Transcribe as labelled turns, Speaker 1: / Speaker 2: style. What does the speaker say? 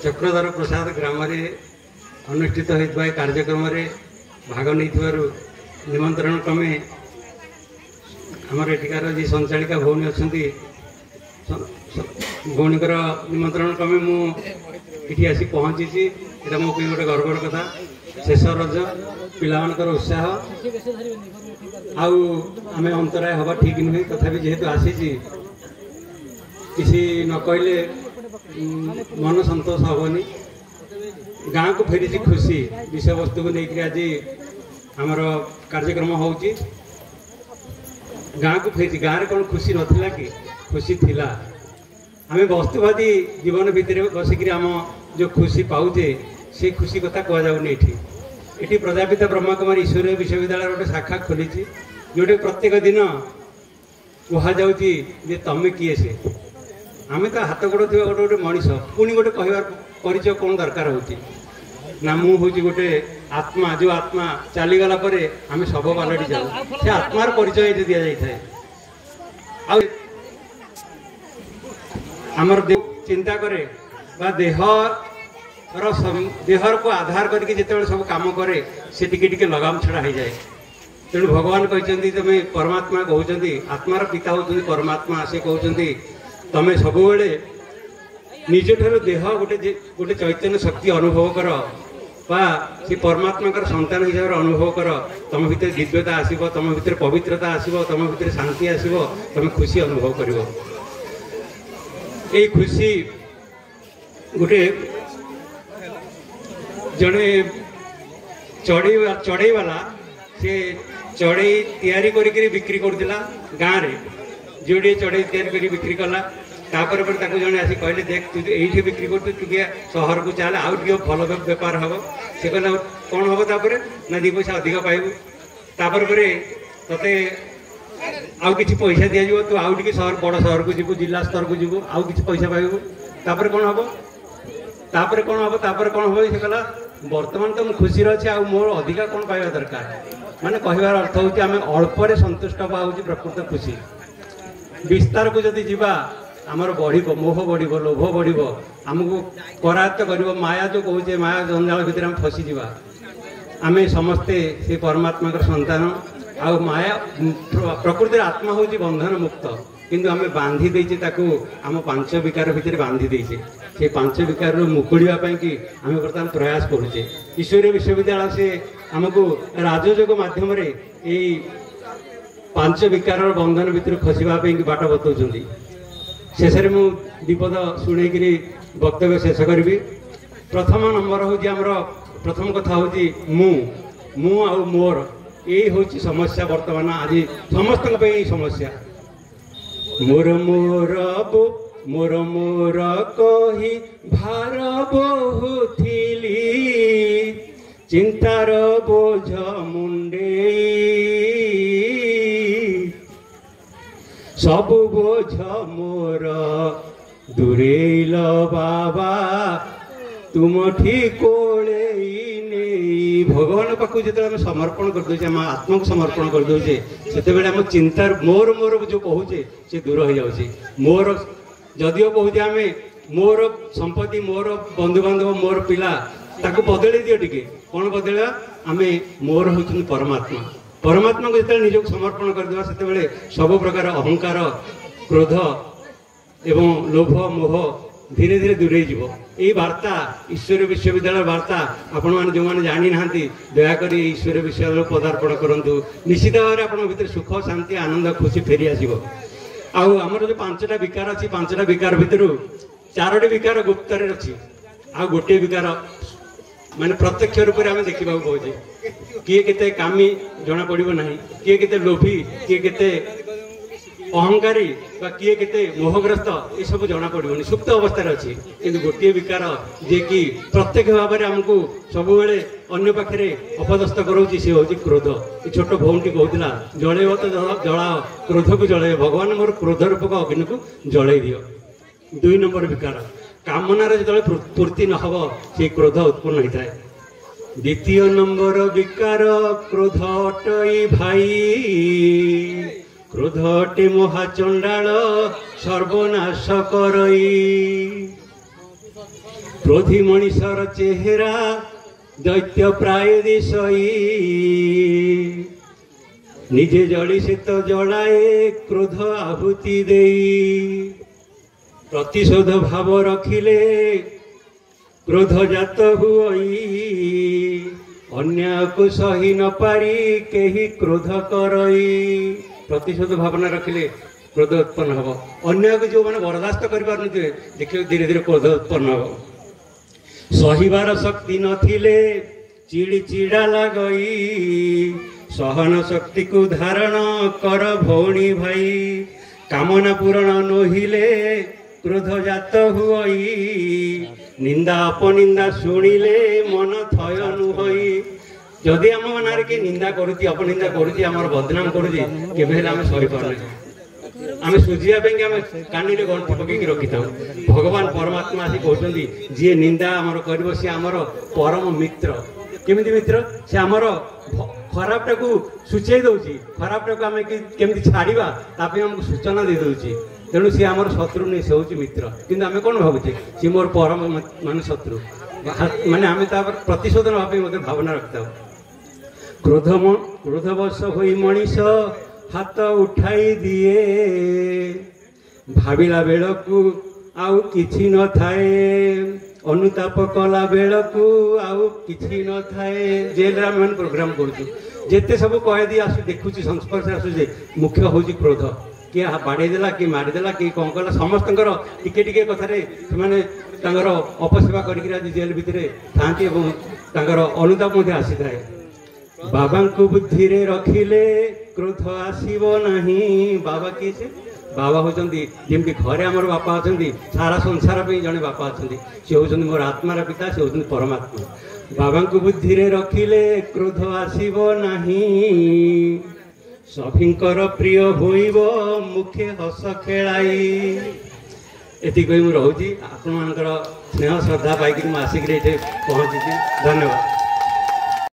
Speaker 1: चक्रधर प्रसाद ग्राम अनुष्ठित होता कार्यक्रम भाग नहीं निमंत्रण क्रमे आमर एठिकार जी संचालिका भौणी अच्छा भौणीकर निमंत्रण क्रमे मुझे आसी पहुँची यहाँ मो गोटे गर्वर कथा शेष रज पिलामानकर उत्साह आम अंतराय हवा ठीक नुहे तथापि जेहेतु आसी किसी न कहले मन संतोष हेनी गाँव को फेरी खुशी विषय वस्तु को लेकर आज आमर कार्यक्रम हो गाँव को फेरी गाँव में कौन खुशी नाला कि खुशी थिला आम वस्तुवादी जीवन भितर बसिक आम जो खुशी पाऊे से खुशी कथा कहजाऊनी ये प्रजापिता ब्रह्मा कुमारी ईश्वरीय विश्वविद्यालय गोटे शाखा खोली जोटे प्रत्येक दिन कहुचे तमें किए से आम तो हाथ गोड़ थी गोटे गोटे मनीष पुणी गोटे कहबार परिचय कौन दरकार होती ना मुझे गोटे आत्मा जो आत्मा चलीगला आम सब पलटि जाऊ से आत्मार परिचय दि जाए आमर चिंता करे देह देहर को आधार करके जिते सब कम करे से टिके लगाम छड़ा हो जाए तेणु भगवान कहते तुम परमात्मा कहते आत्मार पिता होती परमात्मा से कहते तुम सब निज ठार देह गोटे गोटे चैतन्य शक्ति अनुभव कर से परमात्मा संतान हिसाब से अनुभव कर तुम भीतर दिव्यता आसब तुम भीतर पवित्रता आसब तुम भीतर शांति आसब तुम खुशी अनुभव कर खुशी गोटे जड़े चढ़ई वाला से चढ़ई तैयारी करी बिक्री करथिला गाँव रे जोड़े चढ़ई तैयारी बिक्री कला तापर जड़े आसी कहले देख तू ये बिक्री कर सहर को चल आउ भल बेपार हम से कहला कौन हम तापर ना दी पैसा अधिक पाइबू तापर तते आउ किछि पैसा दि जाव तू आउ टिके सहर बड़ सहर को जीवु जिला स्तर को जीवु आउ किछि पैसा पाइबू तापर कौन हम तापर कौन हम तापर कौन हम से कहला वर्तमान तो मुझे खुशी अच्छे आ मोर अधिका कौन पाइबा दरकार माने कहबार अर्थ होची आमे अल्परे संतुष्ट बा होची प्रकृत खुशी विस्तार को जदि जीवा आमर बढ़िबो मोह बढ़िबो लोभ बढ़िबो आमको करायत्त करिबो माया जो कहूचे माया जंजाल भितर हम फसी जीवा आमे समस्ते से परमात्मा संतान आ माया प्रकृति आत्मा होची बंधन मुक्त किंतु आमे बांधी देइचे ताकू आम पांच विकार भितर बांधी देइचे से पांच विकार मुकुड़ा कि आम बर्तमान प्रयास करुचे ईश्वरीय विश्वविद्यालय से आमको राजयोग माध्यम पांच विकार बंधन भितर खसवाई बाट बताऊँ शेष में मु विपद शुणे वक्तव्य शेष करी प्रथम नंबर हूँ आमर प्रथम कथा हूँ मु आ मोर यही हूँ समस्या वर्तमान आज समस्त समस्या मोर मोर मोर मोर कही भार बहुथिली चिंतार बोझ मुंडे सब बोझ मोर दूरेल बाबा तुम ठीक भगवान पाखु जो समर्पण करदे आम आत्मा को समर्पण करदे से आम चिंतार मोर मोर जो कहूचे से दूर हो जाए मोर जदिओ कहूचे आम मोर संपत्ति मोर बंधु बांधव मोर पिला ताको बदले दियो टिके कौन बदलवा आम मोर हूँ परमात्मा परमात्मा को जो निजक समर्पण करदेवा से सब प्रकार अहंकार क्रोध एवं लोभ मोह धीरे धीरे दूरे जीव यही वार्ता ईश्वरीय विश्वविद्यालय वार्ता आपण मैंने जो मैंने जानी ना दयाक ईश्वरीय विश्वविद्यालय पदार्पण करूँ निश्चित भाव में आप भीतर सुख शांति आनंद खुशी फेरी आसो आमर जो पांचटा विकार अच्छी पांचटा विकार भितर चारोटी विकार गुप्त अच्छी आ गोटे विकार माने प्रत्यक्ष रूप में आम देखा पाचे किए केते कामी जना पड़ो ना किए केते लोभी किए केते अहंकारी किए केते मोहग्रस्त ये सब जना पड़ोनी सुप्त अवस्था अच्छी किंतु गोटे विकार जे कि प्रत्यक्ष भाव में आमको सब बेले अन्य पाखे अपदस्थ करोची सी हूँ क्रोध ये छोट भौणी कहूला जलैव तो जलाओ क्रोध को जलैव भगवान मोर क्रोध रूपक अग्नि को जलई दियो दुई नंबर विकार कामनार जो पूर्ति न हम से क्रोध उत्पन्न होता है द्वितीय नंबर विकार क्रोध अटई भाई क्रोध अटे महाचंडाल सर्वनाश करई क्रोधी मनीषर चेहरा दैत्य प्राय दिशई निजे जड़ी से तो जड़ाए क्रोध आहुति देई प्रतिशोध भाव रखिले क्रोध जात हुई अन्याय को सही न पारी केही क्रोध करई प्रतिशोध भावना रखिले क्रोध उत्पन्न हम अन्याय को जो मैंने बर्दास्त कर देखिए धीरे धीरे क्रोध उत्पन्न हम सहिबार शक्ति नथिले चिड़ी चिड़ा लगई सहन शक्ति को धारण कर भौणी भाई कामना पूरण नहिले क्रोध जात हुई निंदा अपनिंदा शुणिले मन थय नुहई जदि आम मन के निंदा करुच्ची अपनिंदा करुच्ची आम बदनाम करुच्ची केवे आम सही पारना आम सुझापी आम कानी गंठी पकईक रखी था भगवान परमात्मा आसी कहते जी निंदा आमर कर सी आमर परम मित्र केमी मित्र से आमर खराबटा को सूचाई दौर खराबटा को आम केमी छाड़ा ताप आमको सूचना दे दौर तेणु सी आमर शत्रु नहीं से हूँ मित्र कि आम कौन भावुचे सी मोर परम मान शत्रु माने आम प्रतिशोधन भाव भावना रखता क्रोधवश हो मनीष हाथ उठाई दिए भाविला बेलू आउ किछि न थाए अनुताप कला बेलू आउ किछि न थाए जेल में प्रोग्राम करते सब कैदी आसु देखुची संस्पर्श आसुचे मुख्य हूँ क्रोध किए बाड़ेदेला किए मारिदेला किए कौन कला समस्त टिके टिके कथार से अपसेवा कर जेल भितर था अनुताप आसी थाए बाबा को बुद्धि रे रखिले क्रोध आसीबो नहीं बाबा किए से बाबा होचंदी जेमती घरे आमर बापा अच्छा सारा संसार पे जड़े बापा अच्छा सी होचंदी मोर आत्मार पिता से होचंदी परमात्मा बाबा को बुद्धि रे रखिले क्रोध आसीबो नहीं सभिंकर प्रिय होइबो मुखे हस खेलाई एति कहि मु रहूची आपण मानकर स्नेह श्रद्धा पाइक आसिक पहुंची धन्यवाद।